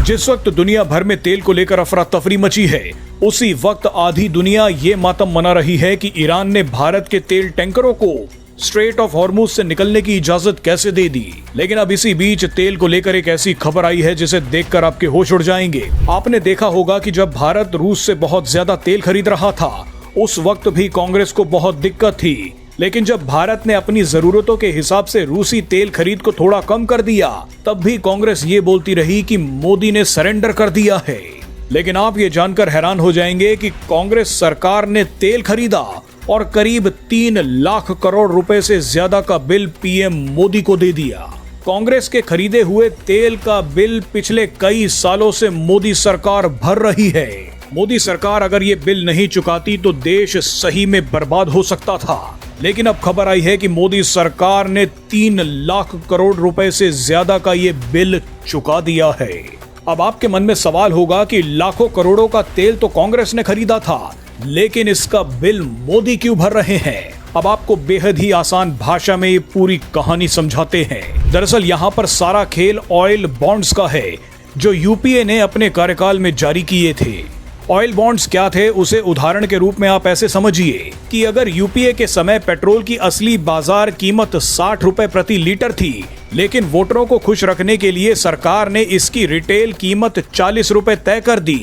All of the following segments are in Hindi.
जिस वक्त दुनिया भर में तेल को लेकर अफरा तफरी मची है, उसी वक्त आधी दुनिया ये मातम मना रही है कि ईरान ने भारत के तेल टैंकरों को स्ट्रेट ऑफ हॉर्मुज से निकलने की इजाजत कैसे दे दी। लेकिन अब इसी बीच तेल को लेकर एक ऐसी खबर आई है जिसे देखकर आपके होश उड़ जाएंगे। आपने देखा होगा कि जब भारत रूस से बहुत ज्यादा तेल खरीद रहा था, उस वक्त भी कांग्रेस को बहुत दिक्कत थी। लेकिन जब भारत ने अपनी जरूरतों के हिसाब से रूसी तेल खरीद को थोड़ा कम कर दिया, तब भी कांग्रेस ये बोलती रही कि मोदी ने सरेंडर कर दिया है। लेकिन आप ये जानकर हैरान हो जाएंगे कि कांग्रेस सरकार ने तेल खरीदा और करीब 3 लाख करोड़ रुपए से ज्यादा का बिल पीएम मोदी को दे दिया। कांग्रेस के खरीदे हुए तेल का बिल पिछले कई सालों से मोदी सरकार भर रही है। मोदी सरकार अगर ये बिल नहीं चुकाती तो देश सही में बर्बाद हो सकता था। लेकिन अब खबर आई है कि मोदी सरकार ने 3 लाख करोड़ रुपए से ज्यादा का ये बिल चुका दिया है। अब आपके मन में सवाल होगा कि लाखों करोड़ों का तेल तो कांग्रेस ने खरीदा था, लेकिन इसका बिल मोदी क्यों भर रहे हैं? अब आपको बेहद ही आसान भाषा में ये पूरी कहानी समझाते हैं। दरअसल यहाँ पर सारा खेल ऑयल बॉन्ड्स का है, जो यूपीए ने अपने कार्यकाल में जारी किए थे। ऑयल बॉन्ड्स क्या थे, उसे उदाहरण के रूप में आप ऐसे समझिए कि अगर यूपीए के समय पेट्रोल की असली बाजार कीमत 60 रुपए प्रति लीटर थी, लेकिन वोटरों को खुश रखने के लिए सरकार ने इसकी रिटेल कीमत 40 रुपए तय कर दी,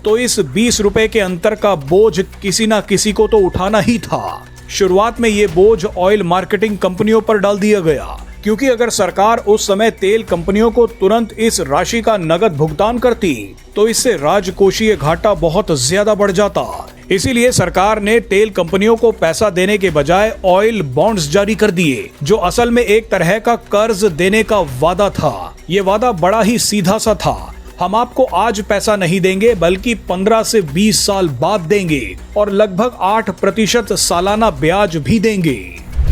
तो इस 20 रुपए के अंतर का बोझ किसी ना किसी को तो उठाना ही था। शुरुआत में ये बोझ ऑयल मार्केटिंग कंपनियों पर डाल दिया गया, क्योंकि अगर सरकार उस समय तेल कंपनियों को तुरंत इस राशि का नगद भुगतान करती तो इससे राजकोषीय घाटा बहुत ज्यादा बढ़ जाता। इसीलिए सरकार ने तेल कंपनियों को पैसा देने के बजाय ऑयल बॉन्ड्स जारी कर दिए, जो असल में एक तरह का कर्ज देने का वादा था। ये वादा बड़ा ही सीधा सा था, हम आपको आज पैसा नहीं देंगे बल्कि 15 से 20 साल बाद देंगे और लगभग 8% सालाना ब्याज भी देंगे।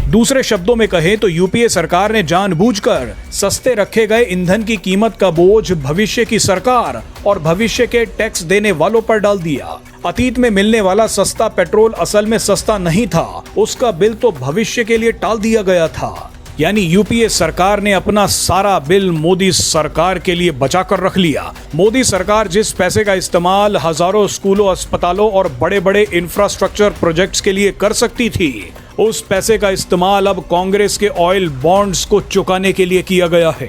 दूसरे शब्दों में कहें तो यूपीए सरकार ने जानबूझकर सस्ते रखे गए ईंधन की कीमत का बोझ भविष्य की सरकार और भविष्य के टैक्स देने वालों पर डाल दिया। अतीत में मिलने वाला सस्ता पेट्रोल असल में सस्ता नहीं था, उसका बिल तो भविष्य के लिए टाल दिया गया था। यानी यूपीए सरकार ने अपना सारा बिल मोदी सरकार के लिए बचा कर रख लिया। मोदी सरकार जिस पैसे का इस्तेमाल हजारों स्कूलों, अस्पतालों और बड़े बड़े इंफ्रास्ट्रक्चर प्रोजेक्ट्स के लिए कर सकती थी, उस पैसे का इस्तेमाल अब कांग्रेस के ऑयल बॉन्ड्स को चुकाने के लिए किया गया है।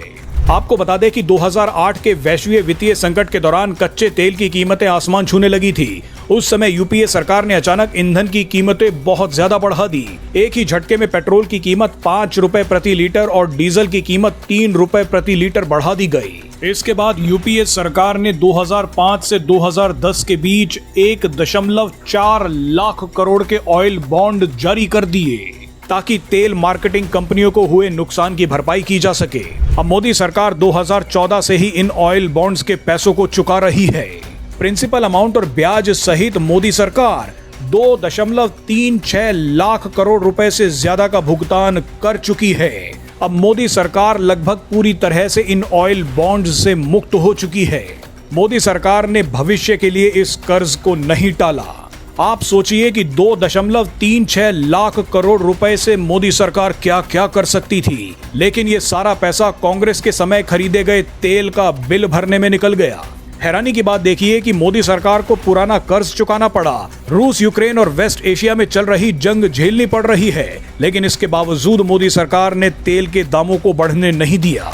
आपको बता दें कि 2008 के वैश्विक वित्तीय संकट के दौरान कच्चे तेल की कीमतें आसमान छूने लगी थी। उस समय यूपीए सरकार ने अचानक ईंधन की कीमतें बहुत ज्यादा बढ़ा दी। एक ही झटके में पेट्रोल की कीमत 5 रुपए प्रति लीटर और डीजल की कीमत 3 रुपए प्रति लीटर बढ़ा दी गई। इसके बाद यूपीए सरकार ने 2005 से 2010 के बीच 1.4 लाख करोड़ के ऑयल बॉन्ड जारी कर दिए, ताकि तेल मार्केटिंग कंपनियों को हुए नुकसान की भरपाई की जा सके। अब मोदी सरकार 2014 से ही इन ऑयल बॉन्ड्स के पैसों को चुका रही है। प्रिंसिपल अमाउंट और ब्याज सहित मोदी सरकार 2.36 लाख करोड़ रुपए से ज्यादा का भुगतान कर चुकी है। अब मोदी सरकार लगभग पूरी तरह से इन ऑयल बॉन्ड्स से मुक्त हो चुकी है। मोदी सरकार ने भविष्य के लिए इस कर्ज को नहीं टाला। आप सोचिए कि 2.36 लाख करोड़ रुपए से मोदी सरकार क्या क्या कर सकती थी, लेकिन ये सारा पैसा कांग्रेस के समय खरीदे गए तेल का बिल भरने में निकल गया। हैरानी की बात देखिए कि मोदी सरकार को पुराना कर्ज चुकाना पड़ा। रूस, यूक्रेन और वेस्ट एशिया में चल रही जंग झेलनी पड़ रही है, लेकिन इसके बावजूद मोदी सरकार ने तेल के दामों को बढ़ने नहीं दिया।